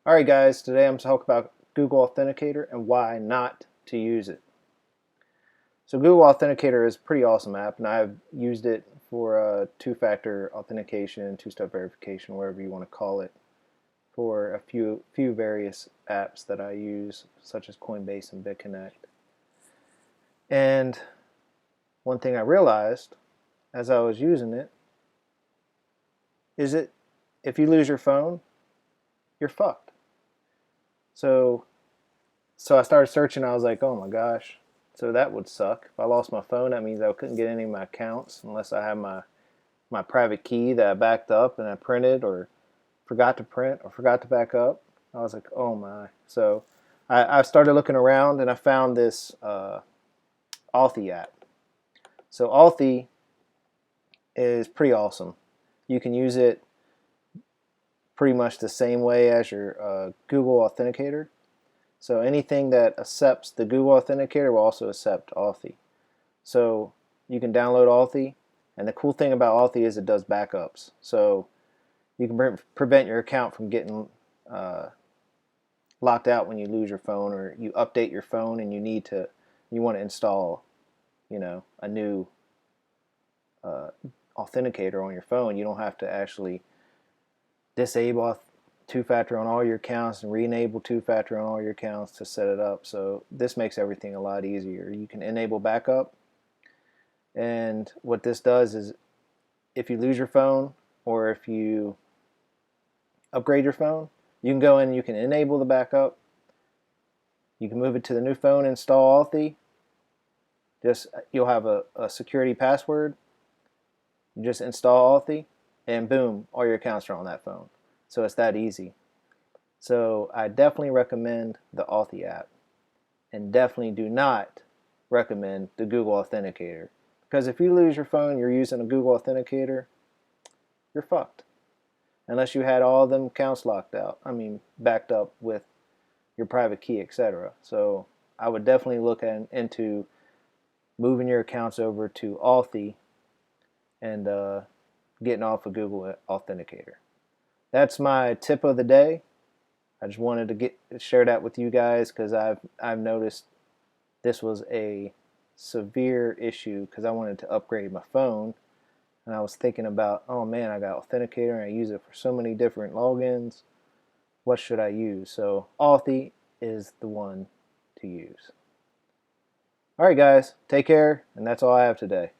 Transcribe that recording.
Alright guys, today I'm talking about Google Authenticator and why not to use it. So Google Authenticator is a pretty awesome app, and I've used it for two-factor authentication, two-step verification, whatever you want to call it, for a few various apps that I use, such as Coinbase and BitConnect. And one thing I realized as I was using it is that if you lose your phone, you're fucked. So I started searching. I was like, oh my gosh, so that would suck. If I lost my phone, that means I couldn't get any of my accounts unless I have my private key that I backed up and I printed or forgot to print or forgot to back up. I was like, oh my. So I started looking around and I found this Authy app. So Authy is pretty awesome. You can use it pretty much the same way as your Google Authenticator. So anything that accepts the Google Authenticator will also accept Authy. So you can download Authy, and the cool thing about Authy is it does backups. So you can prevent your account from getting locked out when you lose your phone, or you update your phone and you want to install, a new authenticator on your phone. You don't have to actually disable two-factor on all your accounts and re-enable two-factor on all your accounts to set it up. So this makes everything a lot easier. You can enable backup, and what this does is if you lose your phone or if you upgrade your phone, you can go in and you can enable the backup. You can move it to the new phone, install Authy. You'll have a security password. You just install Authy, and boom, all your accounts are on that phone. So it's that easy. So I definitely recommend the Authy app, and definitely do not recommend the Google Authenticator, because if you lose your phone, you're using a Google Authenticator, you're fucked. Unless you had all of them accounts backed up with your private key, etc. So I would definitely look into moving your accounts over to Authy and getting off of Google Authenticator. That's my tip of the day. I just wanted to share that with you guys because I've noticed this was a severe issue because I wanted to upgrade my phone, and I was thinking about, oh man, I got Authenticator and I use it for so many different logins. What should I use? So Authy is the one to use. Alright guys, take care, and that's all I have today.